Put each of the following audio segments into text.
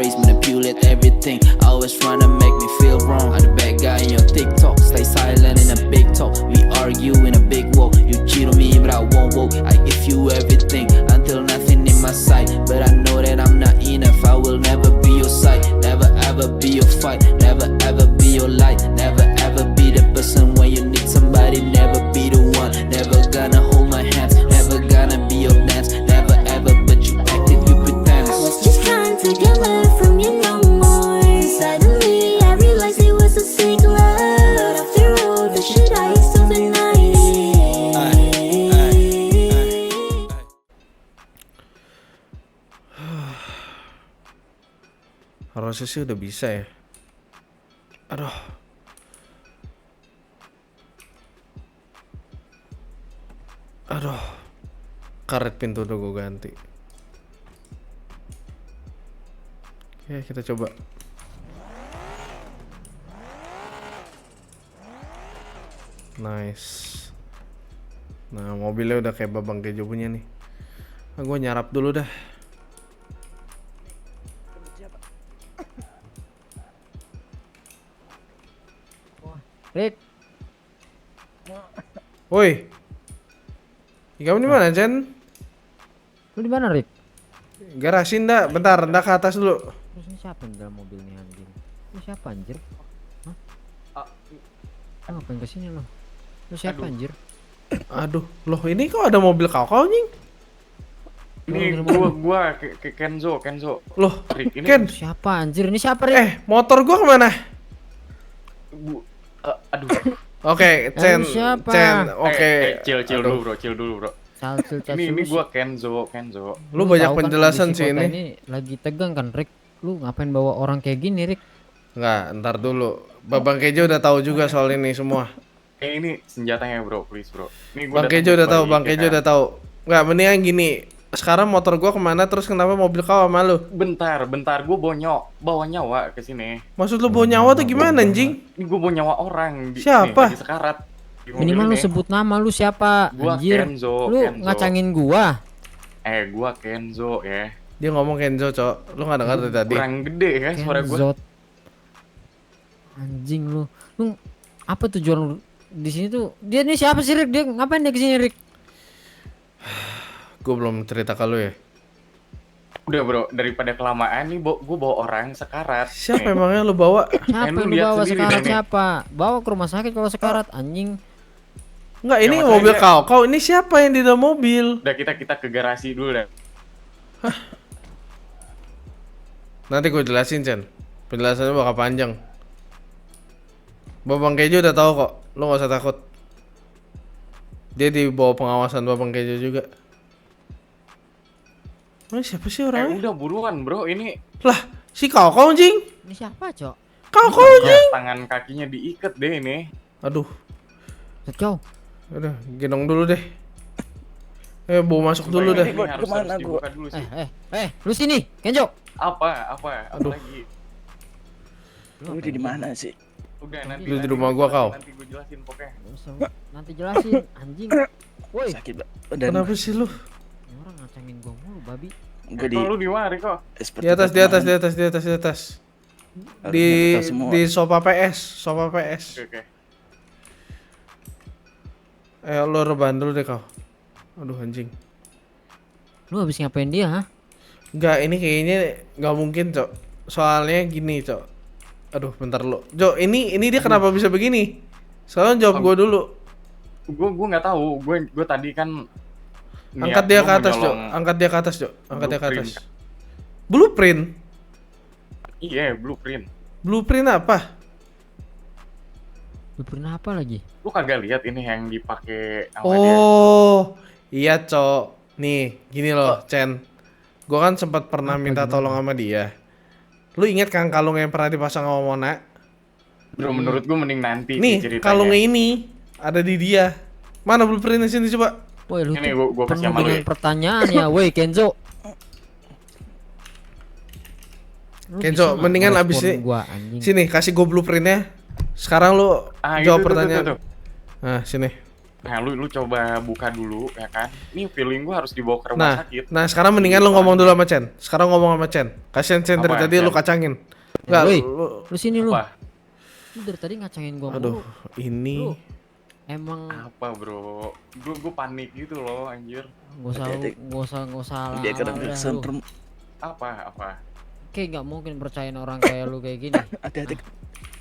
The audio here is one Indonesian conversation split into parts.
phrase, manipulate everything. Always trying to make me feel wrong. I'm the bad guy in your TikTok. Stay silent in a big talk. We argue in a big walk. You cheat on me, but I won't walk. I give you everything until nothing in my sight. But I know that I'm not enough. I will never be your side. Never ever be your fight. Never ever be your light. Never ever be the person when you need somebody. Never be the one. Never gonna hold my hands. Never gonna be your dance. Never ever, but you acted, you pretend. I was just trying to get away from you no more. Suddenly I realized it was a sick love. After all the shit I used to deny. Harusnya sih udah bisa ya. Aduh. Aduh. Karet pintu udah gue ganti. Oke, kita coba. Nice. Nah, mobilnya udah kayak Babang Kejo punya nih. Nah, gue nyarap dulu dah. Rick, Woi. Kamu di mana, Chen? lu di mana, Rick? Garasin dah, bentar, ndak ke atas dulu. Terus ini siapa yang di dalam mobil nih anjing? Lu siapa anjir? Hah? Lu ngapain kesini lo? Lu siapa anjir? Aduh, loh ini kok ada mobil kau anjing? Ini gua Kenzo. Loh, Rick, ini Ken. Siapa anjir? Ini siapa, Rick? Motor gua kemana? aduh. Oke, Chen, siapa? Chen, oke. Chill Aduh. dulu, bro. Salsil Ini gua Kenzo. Lu banyak tahu kan penjelasan kondisi sih kota ini. lagi tegang kan, Rick? Lu ngapain bawa orang kayak gini, Rick? Enggak, ntar dulu. Babang Kejo udah tahu juga soal ini semua. Ini senjatanya, bro, please, bro. Ini gua Bang Kejo udah tahu, Bang Kejo udah tahu. Enggak, mendingan gini. Sekarang motor gua kemana, terus kenapa mobil kau sama lu? Bentar, gua bawa nyawa ke sini. Maksud lu bawa nyawa tuh gimana, anjing? Ini gua bawa nyawa orang Siapa? nih, lagi sekarat. Di mobil Minimal lu ini. sebut nama lu siapa? Gua Anjir. Kenzo. Lu ngacangin gua. Gua Kenzo ya. Dia ngomong Kenzo, Cok. Lu enggak dengar dari tadi. Kurang gede ya suara gua. Kenzot. Anjing lu. Lu apa tujuan lu di sini tuh? Dia ini siapa sih, Rick? Dia ngapain dia kesini, Rick? Gua belum cerita ke lu ya. Udah, bro, daripada kelamaan nih gua bawa orang sekarat. Siapa Nih. emangnya lu bawa? Siapa lu yang lu lihat bawa sendiri sekarat? nih. Siapa? Bawa ke rumah sakit kalau sekarat, anjing. Enggak, ini Ya, makanya mobil dia- kau. Ini siapa yang di dalam mobil? Udah kita ke garasi dulu dah. Nanti gue jelasin, Chen. Penjelasannya bakal panjang. Babang Kejo udah tahu kok. Lu gak usah takut. Dia di bawah pengawasan Babang Kejo juga. Siapa sih orangnya? Udah buruan, bro. Ini Lah, si kau anjing. Ini siapa, Cok? Kau anjing. tangan kakinya diikat deh ini. Aduh, Cok. udah gendong dulu deh. Bawa masuk dulu Sumpah, deh. ini harus dibuka dulu sih. Lu sini, Kenjo. Apa Aduh. lagi? Lu di mana sih? Udah nanti. Lu di rumah gua, kau. Nanti gue jelasin pokoknya. Nanti jelasin, anjing. Woi, Sakit, Pak. Dan Kenapa sih lu? ini orang ngacangin gua mulu, babi. gue di Lu di mana, kok? seperti Di atas, di atas, di teman. atas, di atas, di atas. Harusnya Di kita semua. di sofa PS, sofa PS. Oke. Lu rebahan dulu deh kau. Aduh anjing. Lu habis ngapain dia, ha? Enggak, ini kayaknya nggak mungkin, Cok. Soalnya gini, Cok. Aduh, bentar lu. Jo, ini dia kenapa bisa begini? Soalnya jawab gua dulu. Gue nggak tahu. Gue tadi kan Angkat niat dia gua ke atas, Jo. menyolong- Angkat dia ke atas, Jo. Angkat dia ke Blueprint. atas. Blueprint? Iya, blueprint. Blueprint apa? Lu pernah apa lagi? Lu kagak lihat ini yang dipakai sama dia? Oh, iya, Cok. Nih, gini loh, Chen. Gua kan sempat pernah minta tolong sama dia. Lu inget kan kalung yang pernah dipasang sama Mona? Bro, menurut gue mending nanti sih Nih, ceritanya. kalungnya ini ada di dia. Mana blueprintnya sini coba? Woi, lu Ini tuh gua kasih penuh sama lu dengan ya. pertanyaan ya, woi Kenzo. Lu Kenzo, bisa nggak mendingan ngerespon abis ini gua, anjing? sini kasih gue blueprintnya. Sekarang lu jawab Itu, pertanyaan. tuh. Nah, sini. Nah, lu coba buka dulu ya kan. Ini feeling gua harus dibawa ke rumah sakit. Nah sekarang mendingan lu ngomong dulu sama Chen. Sekarang ngomong sama Chen. Kasian Chen dari Apa, tadi Chen? lu kacangin. Enggak, Woi, lu. lu sini lu. Apa? Lu dari tadi ngacangin gua Aduh, mulu. ini. Lu emang Apa, Bro? Gua panik gitu loh, anjir. nggak usah Dia kadang udah, lu. serem. Apa? Kayak nggak mungkin percayain orang kayak lu kayak gini. Hati-hati.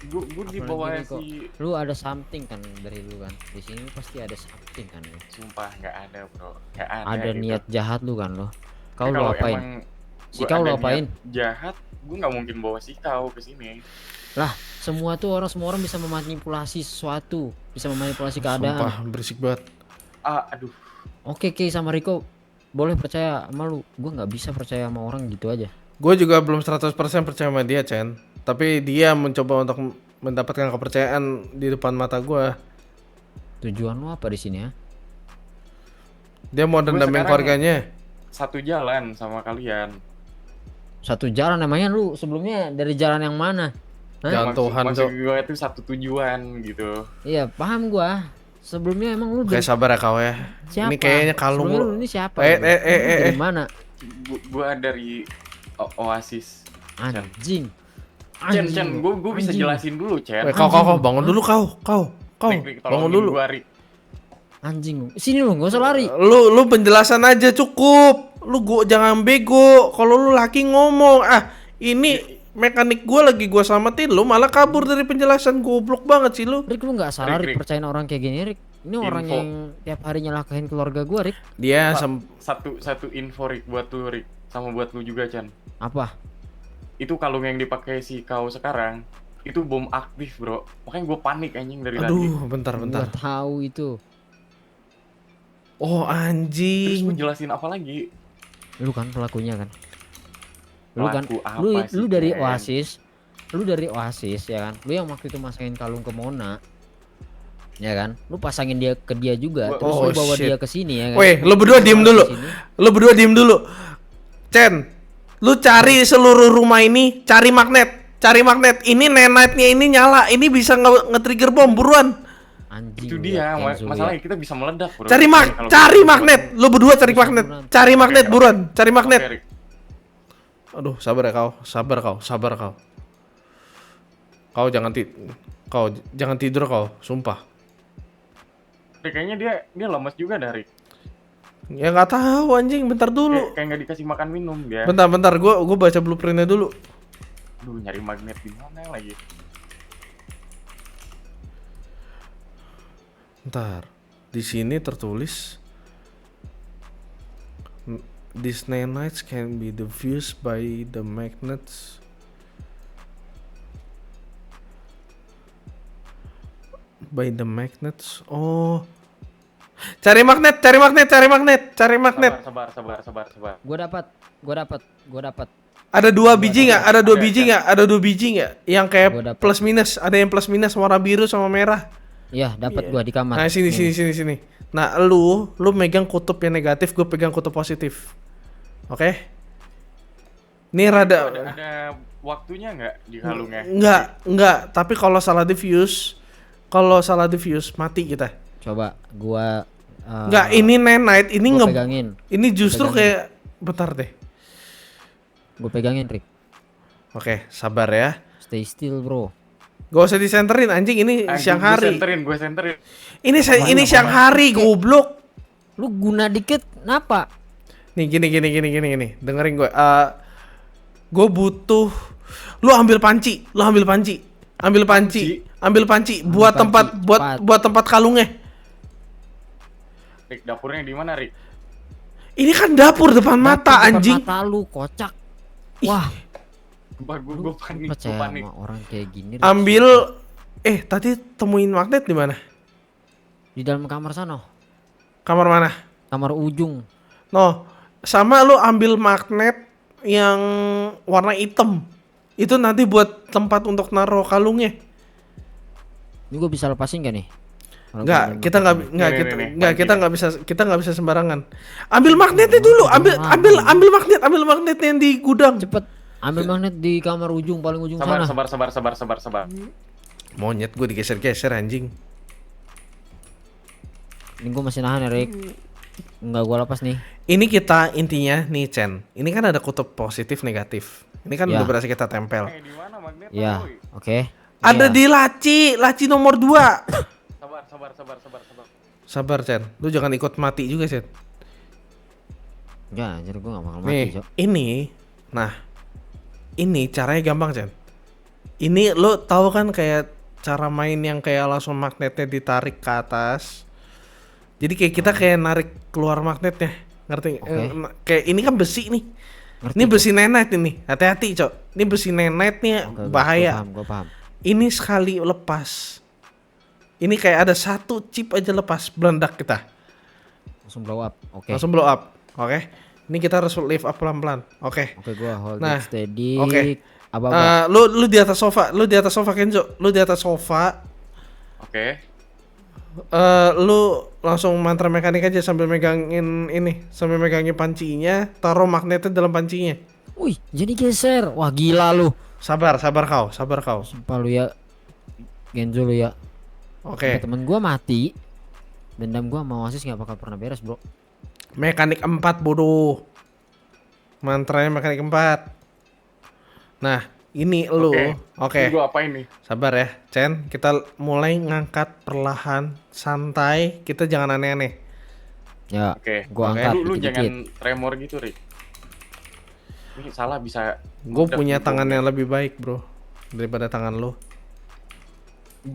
Gua di bawah Apalagi nih kok, si lu ada something kan dari lu kan. Di sini pasti ada something kan lu. sumpah nggak ada, Bro. Nggak ada. Ada gitu. niat jahat lu kan lo. Tapi Kau lu kalau apain? emang Si gua kau lu ada apain? niat jahat, gua nggak mungkin bawa si kau ke sini. Lah, semua orang bisa memanipulasi sesuatu, bisa memanipulasi keadaan. Sumpah berisik banget. Aduh. Oke, sama Riko boleh percaya sama lu. Gua nggak bisa percaya sama orang gitu aja. Gue juga belum 100% percaya sama dia, Chen. Tapi dia mencoba untuk mendapatkan kepercayaan di depan mata gue. Tujuan lu apa di sini ya? Dia mau dendamin sekarang- keluarganya. Satu jalan sama kalian. Satu jalan namanya lu sebelumnya dari jalan yang mana? Hah? Jangan Tuhan, maksud Cok. gue itu satu tujuan gitu. Iya, paham gua. Sebelumnya emang lu Oke, dari sabar ya kau ya. siapa? Ini kayaknya kalung Sebelumnya lu. lu ini siapa? Eh, Lu? eh, eh, Lu eh, dari eh. mana? Gua dari Oasis. Anjing. Chen, gue bisa Anjing. jelasin dulu, Chen. Kau bangun dulu kau. Rick, Bangun tolongin dulu. gua, Rick. Anjing lu. Sini lu, nggak usah lari. Lu penjelasan aja cukup. Gua jangan bego. Kalau lu laki ngomong, ini mekanik gua lagi gua selamatin, lu malah kabur dari penjelasan. Goblok banget sih lu. Rick, lu nggak salah Rick, Rick. percayain orang kayak gini Rick. Ini orang Info. yang tiap hari nyelakain keluarga gua Rick. Dia Satu info, Rick, buat lu, Rick, sama buat lu juga, Chen. Apa? Itu kalung yang dipakai si kau sekarang itu bom aktif, Bro. Makanya gue panik anjing dari tadi. aduh, bentar. Gua tahu itu. Oh, Terus anjing. mau jelasin apa lagi? Lu kan pelakunya kan. Lu kan Pelaku apa lu sih, lu dari Chen? Oasis. Lu dari Oasis ya kan. Lu yang waktu itu masangin kalung ke Mona. Ya kan? Lu pasangin dia ke dia juga, terus Oh, lu bawa shit. dia ke sini ya kan. Weh, lu berdua diem dulu. Lu berdua diem dulu. Chen, lu cari seluruh rumah ini, cari magnet. Ini nanite-nya ini nyala. Ini bisa nge-trigger bom, buruan. Anjing. Itu lu dia, ya, Kenzo, masalahnya ya. kita bisa meledak, Bro. Cari Kalau cari gitu, magnet. Lu berdua cari magnet. Cari magnet, Oke, buruan. Cari Oke, magnet. Rick. Aduh, sabar ya kau. Sabar kau. Kau jangan tidur kau, sumpah. Rick, kayaknya dia lemes juga dari. Ya nggak tahu anjing, bentar dulu. Kayak nggak dikasih makan minum dia. Bentar, gua baca blueprintnya dulu. Aduh, nyari magnet di mana lagi? Bentar. Di sini tertulis these nanites can be diffused by the magnets. By the magnets. Oh. Cari magnet. Sabar. Gua dapat. Ada dua biji nggak? Ada dua biji nggak? Yang kayak Gua dapet. plus minus. Ada yang plus minus warna biru sama merah. Iya, dapat gua di kamar. Nah sini. Nah lu megang kutub yang negatif, gue pegang kutub positif. Oke? Ini rada Ada waktunya nggak di kalungnya? Enggak. Tapi kalau salah diffuse mati kita. Coba gua Enggak, ini nanite, ini gua pegangin. ini justru pegangin. kayak bentar deh. Gua pegangin, Rick. Oke, sabar ya. Stay still, bro. Gak usah disenterin anjing, ini siang hari. Gue senterin. Ini siang hari, goblok. Lu guna dikit kenapa? Nih gini. Dengerin gue. Gue butuh lu ambil panci. Buat tempat kalungnya. Rick, dapurnya di mana, Rick? Ini kan dapur depan mata Depan anjing. Mata lu kocak. Wah, Gue panik, percaya sama orang kayak gini. Rick. Ambil tadi temuin magnet di mana? Di dalam kamar sana. Kamar mana? Kamar ujung. No, sama lu ambil magnet yang warna hitam. Itu nanti buat tempat untuk naruh kalungnya. Ini gua bisa lepasin gak nih? Kalau Enggak, gua kita Nih. nggak bisa sembarangan. Ambil magnetnya dulu, ambil magnetnya yang di gudang. cepet ambil magnet di kamar ujung paling ujung sana. Sabar. Monyet gue digeser-geser anjing. Ini gua masih nahan ya, Rick. Enggak gua lepas nih. Ini kita intinya nih Chen. Ini kan ada kutub positif negatif. Ini kan Ya. udah berhasil kita tempel. Di mana magnet? Ya, oke. Ada Iya. di laci nomor 2. Sabar. Sabar Chen. Lu jangan ikut mati juga Chen. Enggak, anjir gua enggak bakal mati, Nih, Cok. ini. Nah, ini caranya gampang Chen. Ini lu tahu kan kayak cara main yang kayak langsung magnetnya ditarik ke atas. Jadi kayak kita kayak narik keluar magnetnya. Ngerti? Oke. Kayak ini kan besi nih. Ngerti, Ini Cok. besi nenet ini. Hati-hati, Cok. Ini besi nenet nih Oke, bahaya. Gua paham. Ini sekali lepas. Ini kayak ada satu chip aja lepas, beledak kita. Langsung blow up. Oke. Langsung blow up. Oke. Ini kita harus lift up pelan-pelan. Oke. Oke, gua hold Nah, it steady. oke. Aba-aba. Lu di atas sofa, Kenzo. Lu di atas sofa. Oke. Lu langsung mantra mekanik aja sambil megangin ini, sambil megangin pancinya, taruh magnetnya dalam pancinya. Wih, jadi geser. Wah, gila lu. Sabar kau. Sumpah lu ya. Genzo lu ya. Oke. Sampai temen gua mati. Dendam gua sama Oasis nggak bakal pernah beres, bro. Mekanik 4 bodoh. Mantranya mekanik 4. Nah, ini lu. Oke. Ini gua apain nih? Sabar ya, Chen. Kita mulai ngangkat perlahan, santai. Kita jangan aneh-aneh. Ya, Oke. gua Oke. angkat Lu dikit-dikit. jangan tremor gitu, Rick. Ini salah bisa. Gue meledak punya di tangan bom. yang lebih baik, bro, daripada tangan lu.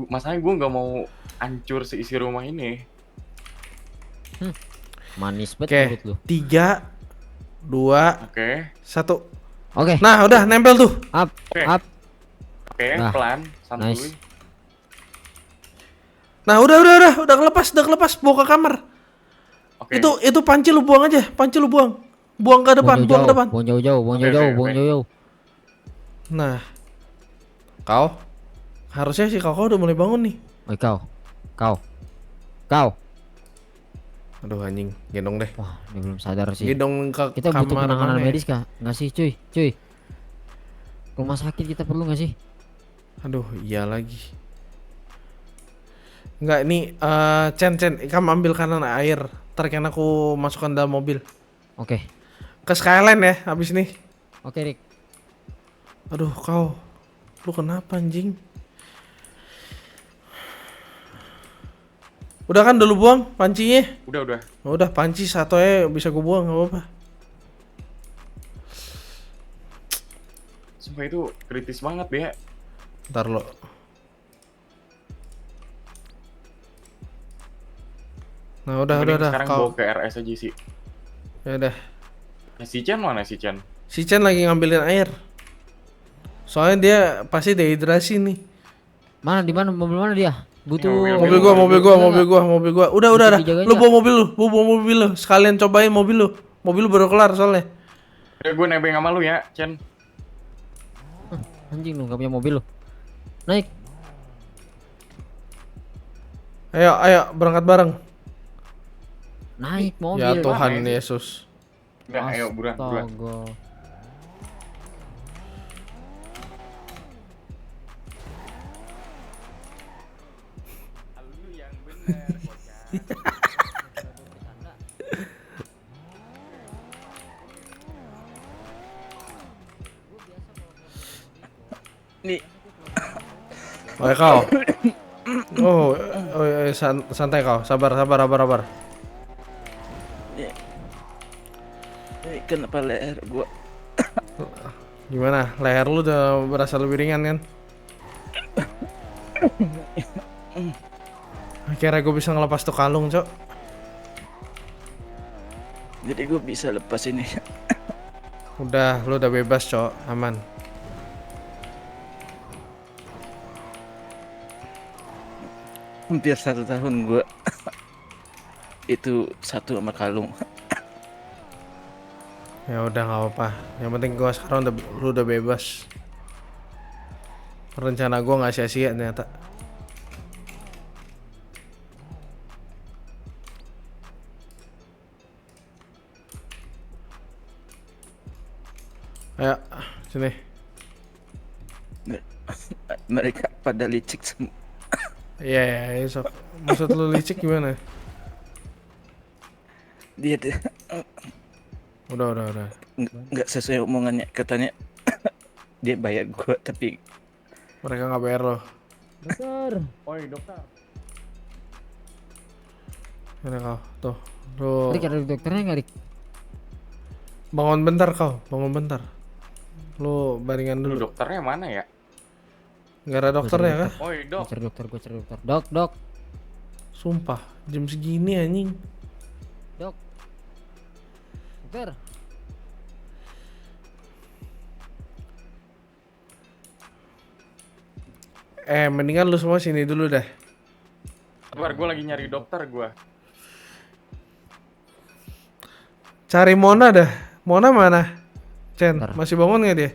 Masalahnya gue nggak mau hancur seisi rumah ini. Manis Oke, banget mulut lu. 3, 2, Oke. 1. Oke, Nah, udah nempel tuh. up, Oke. up. Oke, Nah, pelan, santuy. nice. Nah, udah kelepas, bawa ke kamar. Oke. Itu panci lu buang aja, buang ke depan, buang ke depan. Buang jauh-jauh, buang Oke, jauh-jauh, oke, buang oke. jauh-jauh. Nah, kau harusnya sih kau udah mulai bangun nih. Oi, kau. Aduh anjing, gendong deh. Wah, dia belum sadar sih. Gendong ke Kita butuh kamar penanganan mana ya? medis kah? Nggak sih, cuy. Rumah sakit kita perlu nggak sih? Aduh, iya lagi. Enggak, ini Chen, kamu ambil kanan air. Ntar kan aku masukkan dalam mobil. Oke, Ke Skyline ya, habis nih. oke, Rick. Aduh, kau. Lu kenapa anjing? Udah kan dulu buang pancinya? Udah. Udah, panci satu aja bisa gue buang, gak apa-apa. Sumpah itu kritis banget ya. Ntar lo. Nah, udah. Sekarang Kau. bawa ke RS aja sih. Ya udah. Nah, si Chan mana si Chan? Si Chen lagi ngambilin air. Soalnya dia pasti dehidrasi nih. Mana di mana mobil mana dia? Butuh Mobil Mobil gua. Udah. Dijaga Lu aja. bawa mobil lu. Sekalian cobain mobil lu. Mobil lu baru kelar soalnya. Ya gue nebeng sama lu ya, Chan. Anjing lu, nggak punya mobil lu. Naik. Ayo berangkat bareng. Naik mobil. Ya Tuhan Mana ya? Yesus. Udah, ayo buruan. Astaga. Lu yang bener, bocah. Nih, Oke kau. Santai kau. Sabar. ini kenapa leher gua? Gimana? Leher lu udah berasa lebih ringan kan? Akhirnya gue bisa ngelepas tuh kalung, Cok. Jadi gua bisa lepas ini. Udah, lu udah bebas, Cok. Aman. Hampir 1 tahun gua itu satu sama kalung. Ya udah nggak apa-apa. Yang penting gua sekarang lu udah bebas. Rencana gua nggak sia-sia ternyata. Ayo, sini. Mereka pada licik semua. Iya, sok. Maksud lu licik gimana? dia Udah. nggak sesuai omongannya, katanya dia bayar gua tapi Mereka nggak bayar lo. Dokter. Oi dokter. Ini kau, tuh. Lu Rik, ada dokternya nggak, Rik? bangun bentar kau, bangun bentar. Lu baringan Lu dulu. dokternya mana ya? Nggak ada dokternya kah? Oi dok. Gue cari dokter. Dok. Sumpah, jam segini anjing. Dokter. Mendingan lu semua sini dulu deh. Sabar, gue lagi nyari dokter gue. Cari Mona dah. Mona mana? Chen, Bentar. masih bangun nggak dia?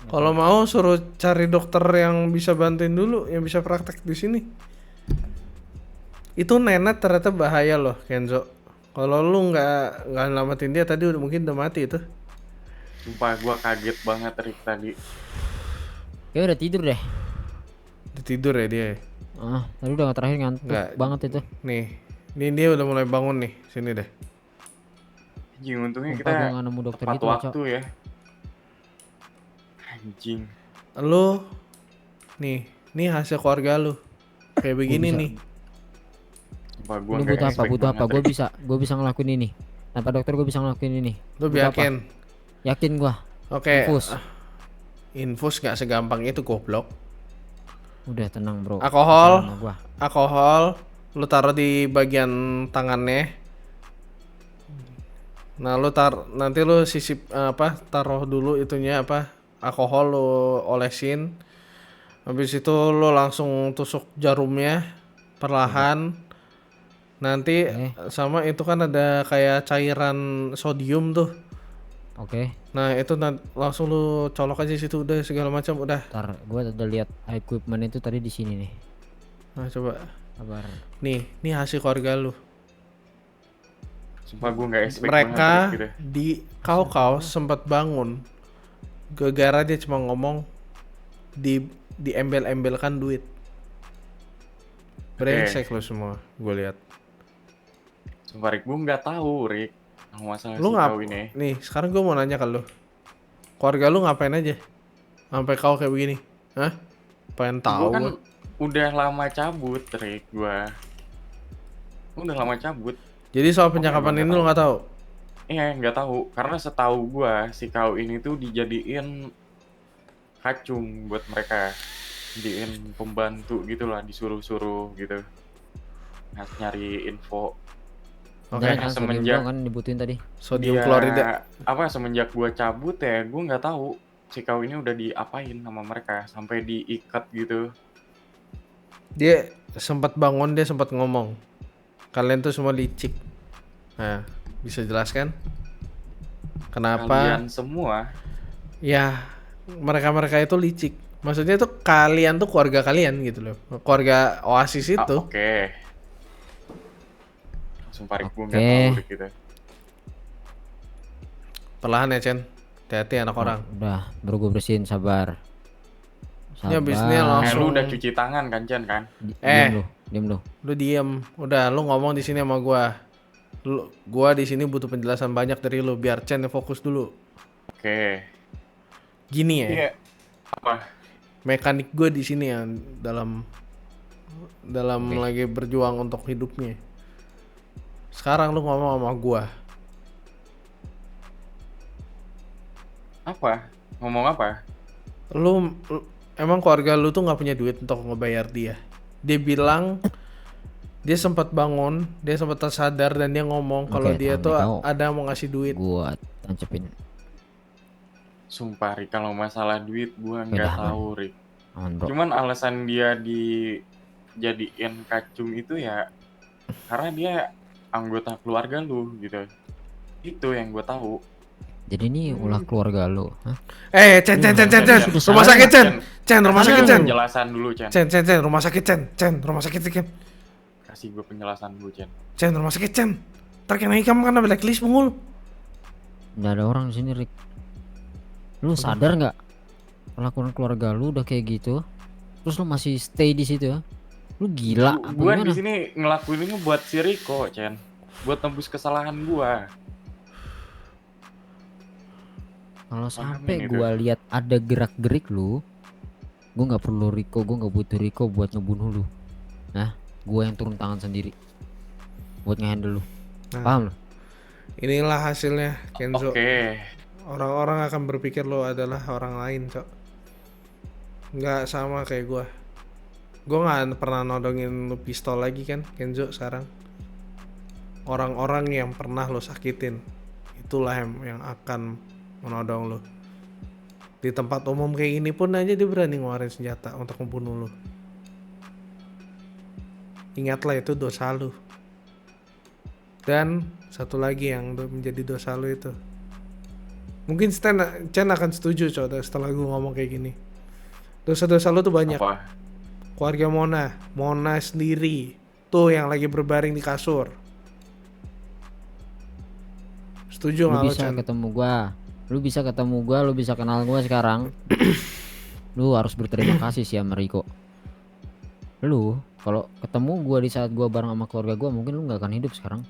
Kalau mau suruh cari dokter yang bisa bantuin dulu, yang bisa praktek di sini. Itu nenek ternyata bahaya loh, Kenzo. Kalau lu nggak nyelamatin dia tadi mungkin udah mati itu. Sumpah gue kaget banget Rick tadi. Kayaknya udah tidur deh. Udah tidur ya dia. Tadi udah terakhir ngantuk Nggak. banget itu. Nih, ini dia udah mulai bangun nih. Sini deh. Anjing, untungnya Sumpah kita gua nggak nemu dokter tepat gitu, Cok. waktu ya. Anjing. Lu nih hasil keluarga lu. Kayak begini bisa. nih. Sumpah gue Lu butuh apa? Gue bisa ngelakuin ini. Tanpa dokter gue bisa ngelakuin ini. Lu Butuh apa? yakin? Yakin gua. Oke. Infus. Infus nggak segampang itu goblok. Udah tenang, Bro. Alkohol. Sama gua. Alkohol lu taruh di bagian tangannya. Nah, nanti lu sisip taruh dulu itunya alkohol lu olesin. Habis itu lu langsung tusuk jarumnya perlahan. Nanti sama itu kan ada kayak cairan sodium tuh. Oke. Nah, itu langsung lu colok aja situ udah segala macam udah. Ntar gua udah lihat equipment itu tadi di sini nih. Nah, coba. Kabar. Nih hasil keluarga lu. Sumpah gue gak expect Mereka banget Rick, gitu. di kau sempat bangun gara-gara dia cuma ngomong diembel-embelkan duit. Brengsek lu semua, gue lihat. Sumpah Rick, gue gak tahu Rick. Masalah Lu si kau ini. Nih, sekarang gue mau nanya ke lu. Keluarga lu ngapain aja? Sampai kau kayak begini? Hah? Pengen Gue tahu kan gua. udah lama cabut Rick gue. Udah lama cabut. Jadi soal penyakapan ini lu nggak tahu? Iya, nggak tahu. Karena setahu gua si kau ini tuh dijadiin kacung buat mereka, dijadiin pembantu gitulah, disuruh-suruh gitu, nyari info. Oke. Jangan sodium semenjak- doang kan dibutuhin tadi. Sodium Dia- klorida. Semenjak gua cabut ya, gua nggak tahu si kau ini udah diapain sama mereka sampai diikat gitu. Dia sempat bangun, dia sempat ngomong. Kalian tuh semua licik. Nah, bisa jelaskan? Kenapa? Kalian semua Ya, mereka itu licik. Maksudnya tuh kalian tuh keluarga kalian gitu loh. Keluarga Oasis itu. Oke. Sumpah Rick, gua nggak Oke. tahu Rick, gitu. Perlahan ya, Chen. Hati-hati anak orang. Udah, baru gue bersihin, sabar. Ini abisnya Lu langsung. udah cuci tangan kan Jan kan? Diam lu. Lu diem. Udah, lu ngomong di sini sama gua. Gua di sini butuh penjelasan banyak dari lu biar Chen fokus dulu. Oke. Gini ya. Iya. Apa? Mekanik gue di sini yang dalam lagi berjuang untuk hidupnya. Sekarang lu ngomong sama gua. Apa? Ngomong apa? Lu emang keluarga lu tuh nggak punya duit untuk ngebayar dia. Dia bilang dia sempat bangun, dia sempat tersadar dan dia ngomong kalau Oke, dia Tami, tuh kau- ada mau ngasih duit. Gua tancepin. Sumpah Rik, kalau masalah duit gua nggak Beda, tahu Rik. Aman, bro. Cuman alasan dia dijadiin kacung itu ya karena dia anggota keluarga lu gitu. Itu yang gua tahu. Jadi ini ulah keluarga lu, hah? Cen, Sudah rumah salah. sakit Cen, rumah sakit Cen, Penjelasan dulu Chen. Cen, rumah sakit Cen, rumah sakit Cen, Kasih gua penjelasan dulu Chen. rumah sakit Cen. Terkena hikam karena blacklist mungul. Nggak ada orang di sini, Rick. Lu sadar nggak? Perlakuan keluarga lu udah kayak gitu, terus lu masih stay di situ ya? Lu gila apa Gua gimana? di sini ngelakuin ini buat si Riko Chen. buat tembus kesalahan gua. Kalau Pahamin sampai itu. gua lihat ada gerak-gerik lu, gua nggak perlu Riko, gua nggak butuh Riko buat ngebunuh lu. Nah, gua yang turun tangan sendiri buat ngehandle lu. Nah, Paham lu? inilah hasilnya Kenzo. Oke. Orang-orang akan berpikir lo adalah orang lain, Cok. Nggak sama kayak gua. Gua nggak pernah nodongin lu pistol lagi kan, Kenzo sekarang. Orang-orang yang pernah lo sakitin, itulah yang akan menodong lo. Di tempat umum kayak gini pun aja dia berani ngeluarin senjata untuk membunuh lo. Ingatlah itu dosa lo. Dan satu lagi yang menjadi dosa lo itu. Mungkin Chen akan setuju coba setelah gue ngomong kayak gini. Dosa-dosa lo tuh banyak. Apa? Keluarga Mona sendiri tuh yang lagi berbaring di kasur. Setuju Lu nggak lo bisa Chen? ketemu gua. Lu bisa ketemu gua, lu bisa kenal gua sekarang. Lu harus berterima kasih sih sama Riko. Lu kalau ketemu gua di saat gua bareng sama keluarga gua, mungkin lu nggak akan hidup sekarang.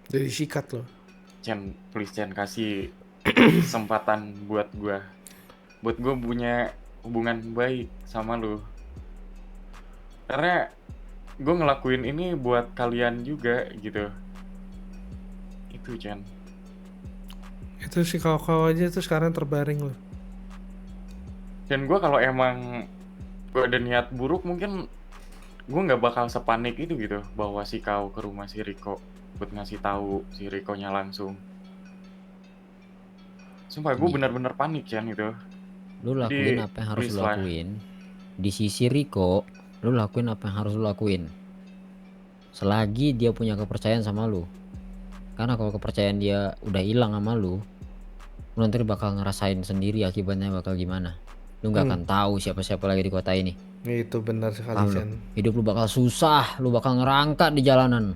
Jadi sikat lo. Chen, please Chen kasih kesempatan buat gua. Buat gua punya hubungan baik sama lu. Karena gua ngelakuin ini buat kalian juga gitu. Itu Chen. Itu si kau aja tuh sekarang terbaring lo. Dan gua kalau emang gua ada niat buruk mungkin gua nggak bakal sepanik itu gitu bawa si kau ke rumah si Riko buat ngasih tahu si Riko-nya langsung. Sumpah gue Ini. benar-benar panik Chen itu. Lu lakuin apa yang harus please lu lah. lakuin. Di sisi Riko, lu lakuin apa yang harus lu lakuin. Selagi dia punya kepercayaan sama lu. Karena kalau kepercayaan dia udah hilang sama lu nanti bakal ngerasain sendiri akibatnya bakal gimana. Lu nggak akan tahu siapa-siapa lagi di kota ini. Itu benar sekali Paham lu? Chen. Hidup lu bakal susah, lu bakal ngerangkak di jalanan.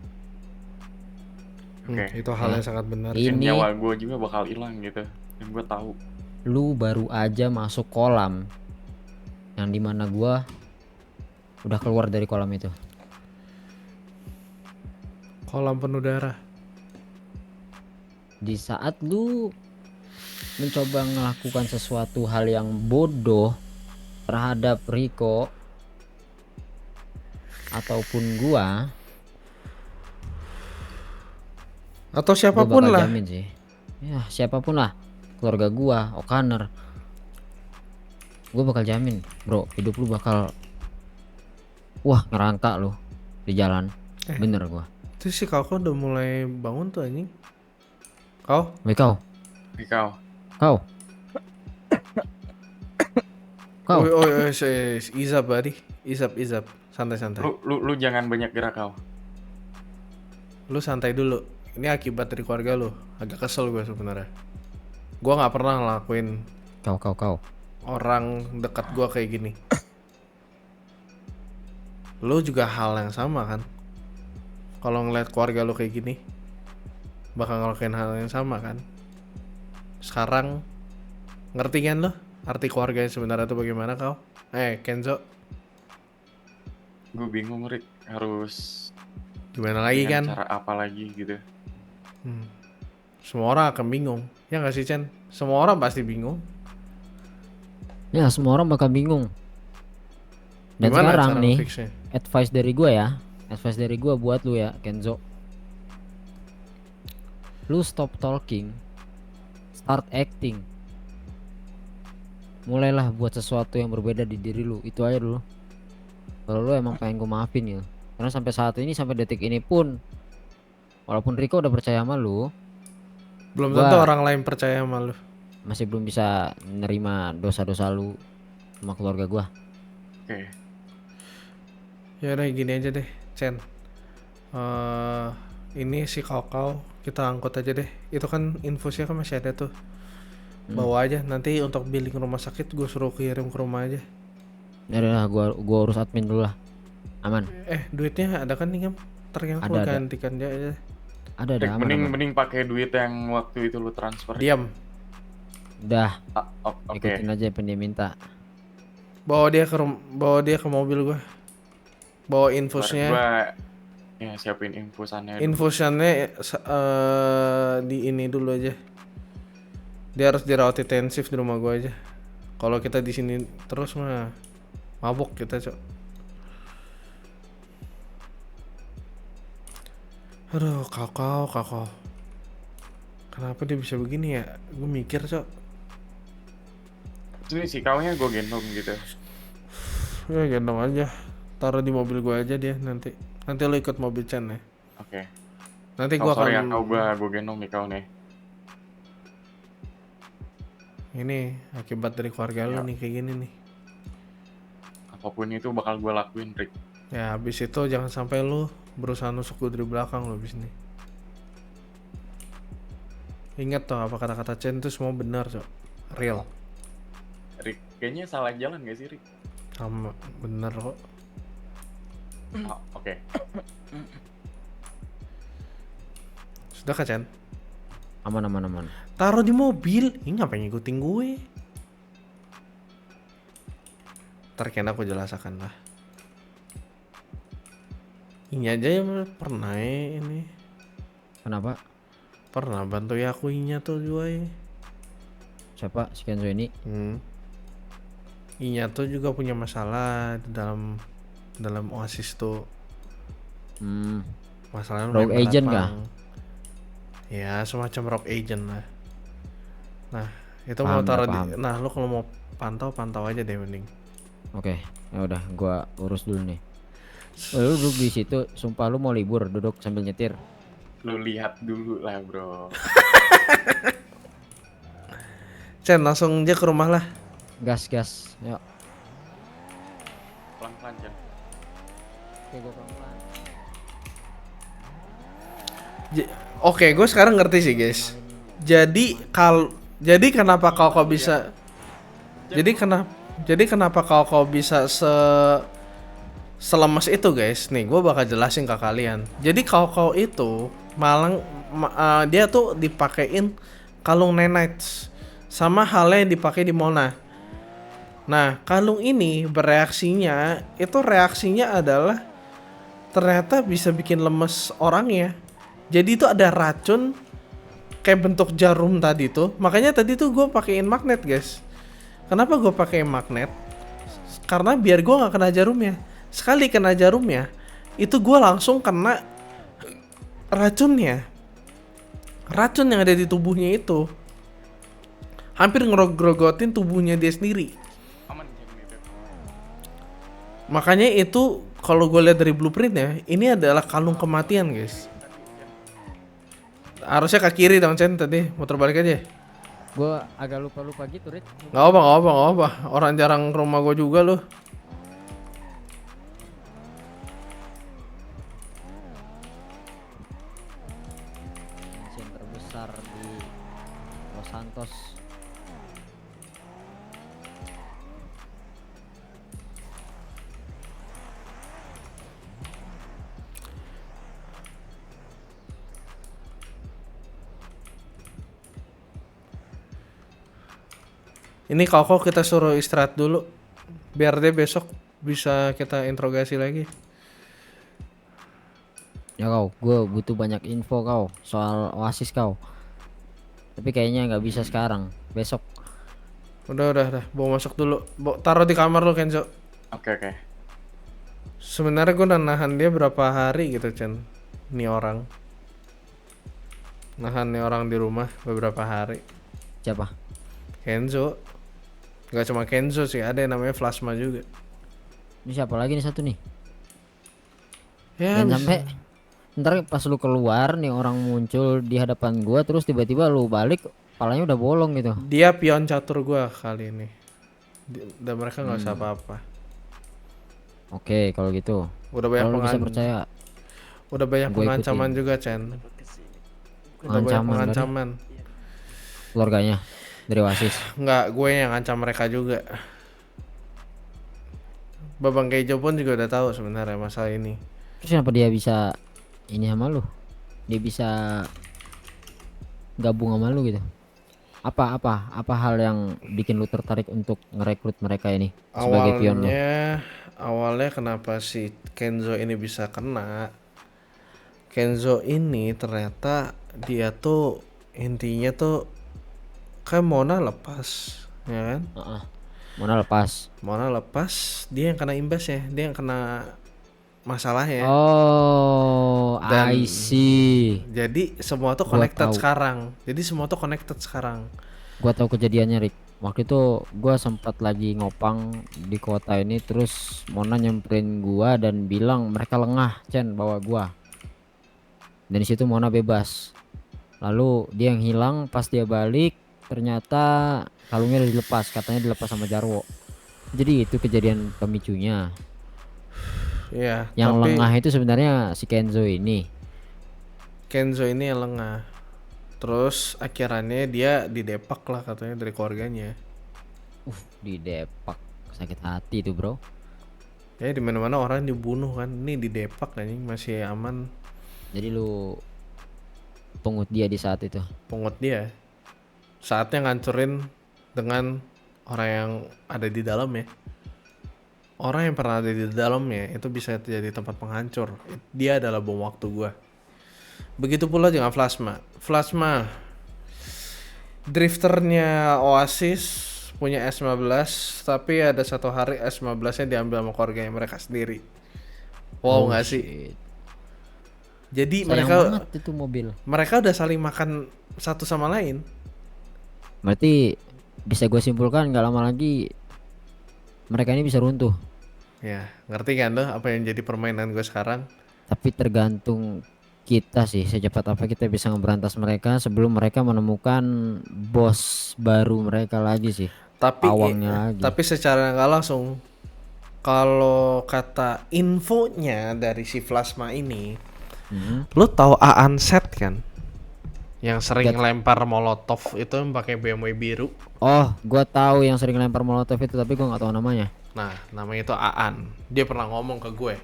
Oke. Itu hal yang sangat benar. Ini- Dan nyawa gue juga bakal hilang gitu. Dan gue tahu. Lu baru aja masuk kolam yang dimana gua udah keluar dari kolam itu. Kolam penuh darah. Di saat lu mencoba melakukan sesuatu hal yang bodoh terhadap Riko ataupun gua Atau gua siapapun bakal lah. jamin sih. Ya siapapun lah, keluarga gua, O'Connor, gua bakal jamin bro, hidup lu bakal ngerangkak lu di jalan. Bener gua. Itu si kau udah mulai bangun tuh anjing. Kau? Woi kau Kau. Kau Izap buddy. Izap. Santai-santai. Lu jangan banyak gerak kau. Lu santai dulu. Ini akibat dari keluarga lu. Agak kesel gue sebenarnya. Gue nggak pernah ngelakuin kau orang dekat gue kayak gini. Lu juga hal yang sama kan? Kalau ngeliat keluarga lu kayak gini, bakal ngelakuin hal yang sama kan? Sekarang ngerti kan lo? Arti keluarga yang sebenarnya itu bagaimana kau? Kenzo, Gue bingung Rick harus gimana lagi dengan kan? cara apa lagi gitu. Semua orang akan bingung. Ya nggak sih Chen? Semua orang pasti bingung. ya, semua orang bakal bingung. Dan Gimana sekarang cara nih fixnya? advice dari gua buat lu ya Kenzo, lu stop talking, start acting. Mulailah buat sesuatu yang berbeda di diri lu. Itu aja dulu. Kalau lu emang pengen gua maafin ya, karena sampai saat ini, sampai detik ini pun, walaupun Riko udah percaya sama lu, Belum Gua- tentu orang lain percaya sama lu. masih belum bisa menerima dosa-dosa lu sama keluarga gua. Oke. Ya udah gini aja deh, Chen. Ini si kau kita angkut aja deh. Itu kan infusnya kan masih ada tuh. Bawa aja. Nanti untuk billing rumah sakit gue suruh kirim ke rumah aja. Ya udah, gua urus admin dulu lah. Aman. Duitnya ada kan nih kan? Ntar yang Ada, gue ada. gantikan aja. Ada Rick, aman, aman. mending pakai duit yang waktu itu lu transfer. Diam. Udah, Oke. ikutin aja apa yang dia minta. Bawa dia ke mobil gue. Bawa infusnya. Gua Ya, siapin infusannya dulu. Infusannya di ini dulu aja. Dia harus dirawat intensif di rumah gua aja. Kalau kita di sini terus mah mabuk kita, Cok. Aduh, kakao. Kenapa dia bisa begini ya? Gue mikir, Cok. Ini si kaunya gue gendong gitu. Ya gendong aja. Taruh di mobil gua aja dia nanti. Nanti lo ikut mobil Chen ya. Oke. Nanti Kau gua sorry ya, akan kau gue gendong nih kau nih. ini akibat dari keluarga lu Ya. nih kayak gini nih. Apapun itu bakal gue lakuin, Rick. Ya habis itu jangan sampai lu berusaha nusuk gue dari belakang lo habis ini. Ingat tuh apa kata-kata Chen itu semua benar, Cok. Real. Rick, kayaknya salah jalan gak sih, Rick? Sama bener kok. Oh, oke. Sudah kah, Chen? Aman. Taruh di mobil. Ini ngapain ngikutin gue? Ntar kena aku jelaskan lah. Ini aja yang pernah ini. Kenapa? Pernah bantu ya aku inya tuh juga ya. Siapa si Kenzo ini? Inya tuh juga punya masalah di dalam Oasis tuh. Masalahnya Rogue lumayan berat, agent Bang. kah? Ya semacam rogue agent lah. Nah itu Paham, mau taruh paham. di. Nah lu kalau mau pantau aja deh mending. Oke, ya udah gua urus dulu nih. Lu duduk di situ, sumpah lu mau libur duduk sambil nyetir. Lu lihat dulu lah, bro. Chen langsung aja ke rumah lah. Gas, yuk. Pelan-pelan, Jan. Oke, gua pelan-pelan. Oke, gue sekarang ngerti sih guys. Jadi kenapa kau bisa? Jadi kenapa kau bisa selemas itu guys? Nih, gue bakal jelasin ke kalian. Jadi kau itu dia tuh dipakein kalung Nanites sama halnya yang dipakai di Mona. Nah, kalung ini reaksinya adalah ternyata bisa bikin lemes orangnya. Jadi itu ada racun kayak bentuk jarum tadi tuh. Makanya tadi tuh gue pakein magnet guys. Kenapa gue pakai magnet? Karena biar gue nggak kena jarumnya. Sekali kena jarumnya, itu gue langsung kena racunnya. Racun yang ada di tubuhnya itu hampir ngerogotin tubuhnya dia sendiri. Aman, Jan, gitu. Makanya itu kalau gue lihat dari blueprintnya, ini adalah kalung kematian guys. Harusnya ke kiri dong Chen tadi, muter balik aja. Gua agak lupa gitu, Rit. Gak apa. Orang jarang ke rumah gue juga loh. Mesin terbesar di Los Santos. Ini kau kita suruh istirahat dulu, biar dia besok bisa kita interogasi lagi. Ya gue butuh banyak info soal Oasis Tapi kayaknya nggak bisa sekarang, besok. Udah, bawa masuk dulu. Taruh di kamar lo Kenzo. Oke. Sebenarnya gue udah nahan dia berapa hari gitu Chen. Nih orang. Nahan nih orang di rumah beberapa hari. Siapa? Kenzo. Gak cuma Kenzo sih, ada yang namanya Plasma juga. Ini siapa lagi nih satu nih? Ya, Dan bisa. sampai ntar pas lu keluar nih orang muncul di hadapan gua terus tiba-tiba lu balik kepalanya udah bolong gitu. Dia pion catur gua kali ini. Dan mereka nggak usah apa-apa. Oke, kalau gitu. Udah banyak Kalau lu bisa percaya. Udah banyak Gua pengancaman ikutin. juga, Chen. Udah banyak Ancaman dari pengancaman. keluarganya dari Oasis. Nggak, gue yang ngancam mereka juga. Babang Kejo pun juga udah tahu sebenarnya masalah ini. Terus kenapa dia bisa ini sama lu? Dia bisa gabung sama lu gitu. Apa hal yang bikin lu tertarik untuk ngerekrut mereka ini sebagai pion lu? Awalnya kenapa si Kenzo ini bisa kena? Kenzo ini ternyata dia tuh intinya tuh kan Mona lepas, ya kan? Heeh. Mona lepas. Mona lepas, dia yang kena imbas ya, dia yang kena masalahnya. Oh, Dan I see. jadi semua tuh Gua connected tahu. sekarang. Jadi semua tuh connected sekarang. Gua tahu kejadiannya, Rick. Waktu itu gua sempat lagi ngopang di kota ini, terus Mona nyamperin gua dan bilang mereka lengah, Chen, bawa gua. Dan di situ Mona bebas. Lalu dia yang hilang, pas dia balik ternyata kalungnya udah dilepas, katanya dilepas sama Jarwo. Jadi itu kejadian pemicunya. Iya, Yang tapi lengah itu sebenarnya si Kenzo ini. Kenzo ini yang lengah. Terus akhirannya dia didepak lah katanya dari keluarganya. Di Depak, sakit hati tuh, bro. Ya di mana-mana orang dibunuh kan. Ini didepak anjing masih aman. Jadi lu pungut dia di saat itu. Pungut dia. Saatnya ngancurin dengan orang yang ada di dalam ya. Orang yang pernah ada di dalamnya itu bisa jadi tempat penghancur. Dia adalah bom waktu gua. Begitu pula dengan Plasma. Plasma drifternya Oasis punya S15, tapi ada satu hari S15-nya diambil sama keluarganya mereka sendiri. Wow, nggak sih? Shit. Jadi Sayang mereka banget itu mobil. udah saling makan satu sama lain. Berarti bisa gue simpulkan nggak lama lagi mereka ini bisa runtuh. Ya, ngerti kan lo apa yang jadi permainan gue sekarang? Tapi tergantung kita sih, secepat apa kita bisa ngeberantas mereka sebelum mereka menemukan bos baru mereka lagi sih. Tapi Pawangnya lagi. tapi secara nggak langsung, kalau kata infonya dari si Plasma ini, lo tahu Aan Set kan? Yang sering lempar molotov itu yang pakai BMW biru. Oh, gua tahu yang sering lempar molotov itu, tapi gua nggak tahu namanya. Nah, namanya itu Aan. Dia pernah ngomong ke gue.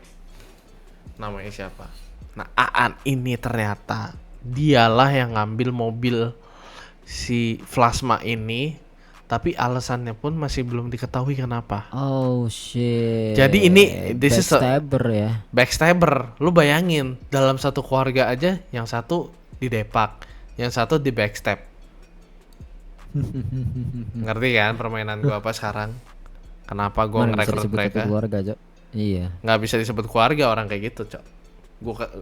Namanya siapa? Nah, Aan ini ternyata dialah yang ngambil mobil si Plasma ini, tapi alasannya pun masih belum diketahui kenapa. Oh shit. Jadi ini this is a backstabber ya. backstabber. Lu bayangin, dalam satu keluarga aja yang satu didepak, yang satu di backstab. Ngerti kan permainan gua apa sekarang? Kenapa gua Mana bisa ngerekrut disebut itu mereka? keluarga, Cok? Iya. Nggak bisa disebut keluarga orang kayak gitu, Cok.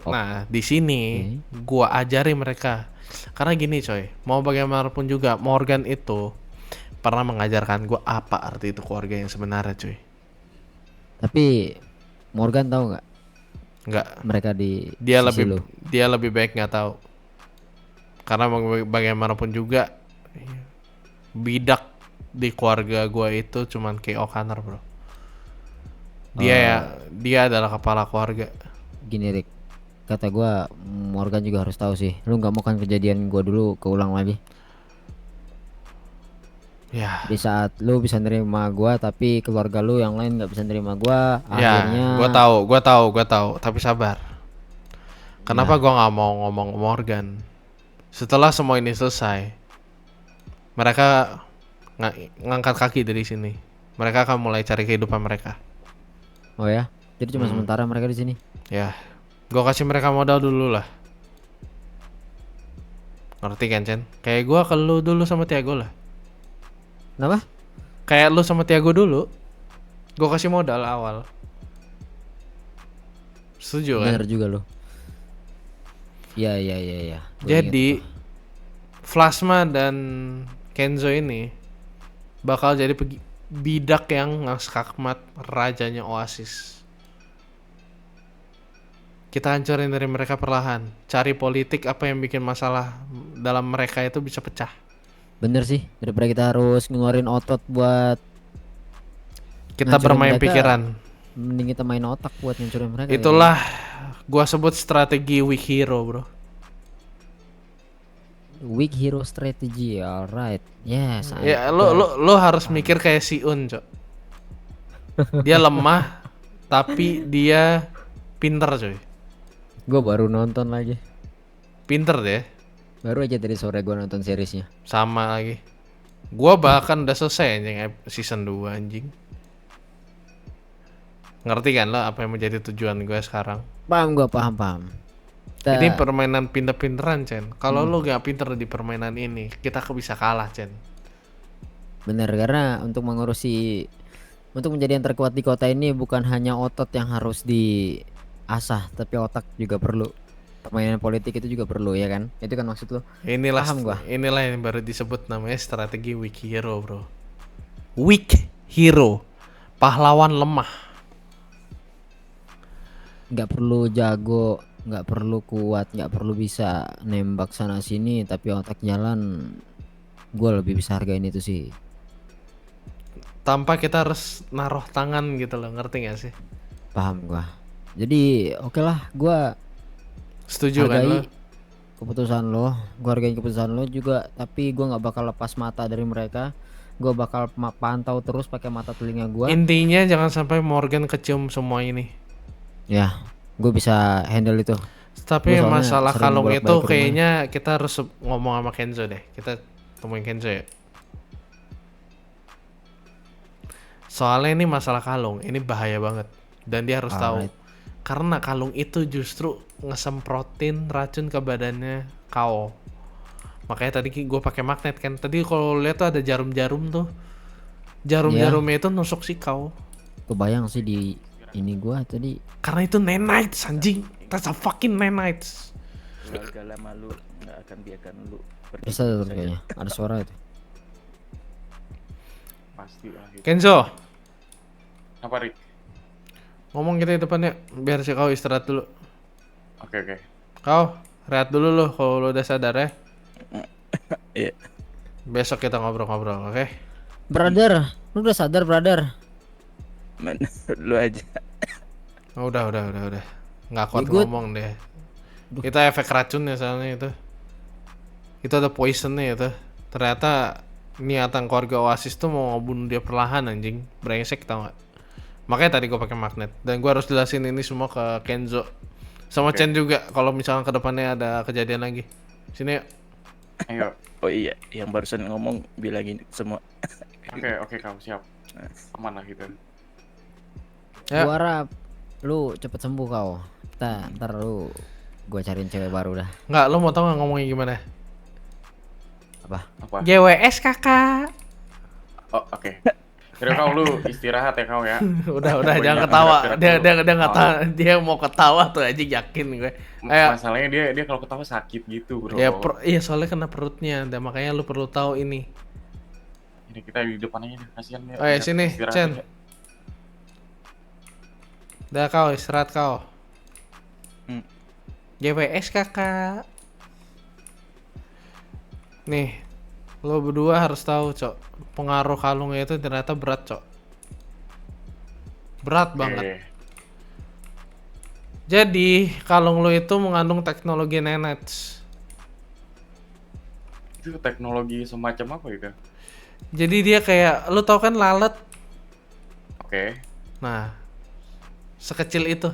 Nah, di sini gua ajari mereka. Karena gini, coy. Mau bagaimanapun juga Morgan itu pernah mengajarkan gua apa arti itu keluarga yang sebenarnya, coy. Tapi Morgan tahu nggak Nggak, mereka di dia sisi lu? lebih baik nggak tahu. Karena bagaimanapun juga bidak di keluarga gua itu cuman kayak O'Connor, bro. Dia adalah kepala keluarga. Gini, Rick, kata gua Morgan juga harus tahu sih. Lu nggak mau kan kejadian gua dulu keulang lagi? Ya, Di saat lu bisa nerima gua tapi keluarga lu yang lain nggak bisa nerima gua, ya, akhirnya gua tahu, tapi sabar. Kenapa gua nggak mau ngomong Morgan? Setelah semua ini selesai, mereka ngangkat kaki dari sini. Mereka akan mulai cari kehidupan mereka. Oh ya, jadi cuma sementara mereka di sini. Ya, gua kasih mereka modal dulu lah. Ngerti kan, Chen? Kayak gua ke lu dulu sama Tiago lah. Kenapa? Kayak lu sama Tiago dulu. Gua kasih modal awal. Setuju kan? Bener juga lu. Iya. Gua Jadi inget tuh. Plasma dan Kenzo ini bakal jadi bidak yang ngeskakmat rajanya Oasis. Kita hancurin dari mereka perlahan. Cari politik apa yang bikin masalah dalam mereka itu bisa pecah. Bener sih, daripada kita harus ngeluarin otot buat Kita ngancurin bermain mereka, pikiran. mending kita main otak buat ngancurin mereka. Itulah gua sebut strategi weak hero, bro. Weak hero strategy, alright. Yes. Ya, lu harus mikir kayak si Un, Cok. Dia lemah tapi dia pinter, coy. Gue baru nonton lagi. Pinter deh. Baru aja dari sore gue nonton seriesnya. Sama lagi. Gua bahkan udah selesai anjing season 2 anjing. Ngerti kan lo apa yang menjadi tujuan gue sekarang? Paham. Ini permainan pinter-pinteran, Chen. Kalau lu gak pinter di permainan ini, kita bisa kalah, Chen. Bener, karena untuk menjadi yang terkuat di kota ini bukan hanya otot yang harus diasah, tapi otak juga perlu. Permainan politik itu juga perlu, ya kan? Itu kan maksud lo. Inilah Paham gua. inilah yang baru disebut namanya strategi weak hero, bro. Weak hero. Pahlawan lemah. Nggak perlu jago, nggak perlu kuat, nggak perlu bisa nembak sana sini, tapi otak jalan. Gue lebih bisa hargain itu sih. Tanpa kita harus naruh tangan gitu loh, ngerti gak sih? Paham gua. Jadi oke lah, gua Setuju kan lo? hargai keputusan lo, gua hargain keputusan lo juga, tapi gua nggak bakal lepas mata dari mereka. Gua bakal pantau terus pakai mata telinga gua. Intinya jangan sampai Morgan kecium semua ini. Ya, gue bisa handle itu. Tapi Gua soalnya masalah sering kalung bolak-balik itu ke rumah. kayaknya kita harus ngomong sama Kenzo deh. Kita temuin Kenzo ya. Soalnya ini masalah kalung, ini bahaya banget. Dan dia harus tahu. Alright. Karena kalung itu justru ngesemprotin racun ke badannya kau. Makanya tadi gue pakai magnet kan. Tadi kalau lihat tuh ada jarum-jarum tuh. Jarum-jarumnya itu nusuk si kau. Kebayang sih di ini gua tadi. Karena itu nanites anjing. That's a fucking nanites. Keluarga lama lu nggak akan biarkan lu pergi Bisa tuh saja. kayaknya. Ada suara itu. Pasti lah gitu. Kenzo, Apa Rick? ngomong kita di depannya biar si kau istirahat dulu. Oke. Kau rehat dulu loh kalau lo udah sadar ya. Iya. Besok kita ngobrol-ngobrol, oke? Brother, lu udah sadar, brother? Man, lu aja. Oh, udah. Nggak kuat Ya, good. ngomong deh. Itu efek racunnya soalnya itu. Itu ada poisonnya itu. Ternyata niatan keluarga Oasis tuh mau ngebunuh dia perlahan anjing. Brengsek tau gak? Makanya tadi gue pakai magnet. Dan gue harus jelasin ini semua ke Kenzo. Sama Chen juga kalau misalnya kedepannya ada kejadian lagi. Sini yuk. Ayo. Oh iya, yang barusan ngomong bilangin semua. Oke, kamu siap. Aman lah gitu. Ya. Gua harap lu cepet sembuh kau. Ntar lu gua cariin cewek baru dah. Nggak, lo mau tau nggak ngomongnya gimana? Apa? Apa? GWS kakak. Oh, oke. Kira kau lu istirahat ya kau ya. udah Gua jangan jangan ketawa. gerak-gerak Dia dulu. nggak tahu. Dia mau ketawa tuh aja yakin gue. Ayo. Masalahnya dia kalau ketawa sakit gitu, Bro. Ya iya soalnya kena perutnya. Dan makanya lu perlu tahu ini. Ini kita di depan aja deh, kasihan dia. Ayo Biar sini, istirahat Chen. aja. Udah kau istirahat kau. Hmm. GWS kakak. Nih, lo berdua harus tahu, Cok. Pengaruh kalungnya itu ternyata berat, Cok. Berat banget. Oke. Jadi, kalung lo itu mengandung teknologi nanite. Itu teknologi semacam apa itu? Jadi dia kayak, lo tau kan lalat? Oke. Nah, sekecil itu.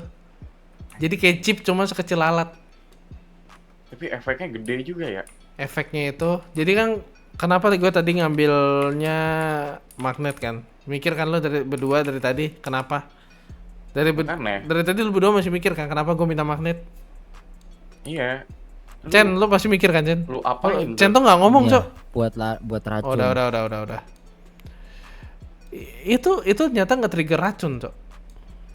Jadi kayak chip cuma sekecil lalat. Tapi efeknya gede juga ya. Efeknya itu, jadi kan kenapa gue tadi ngambilnya magnet kan? Mikir kan lo berdua dari tadi, kenapa? Makanya. Dari tadi lo berdua masih mikir kan, kenapa gue minta magnet? Iya. Chen, lo pasti mikir kan Chen? Lu apain? Chen tuh nggak ngomong, Iya, Cok. buat racun. Oh, udah. Itu nyata nge-trigger racun, Cok.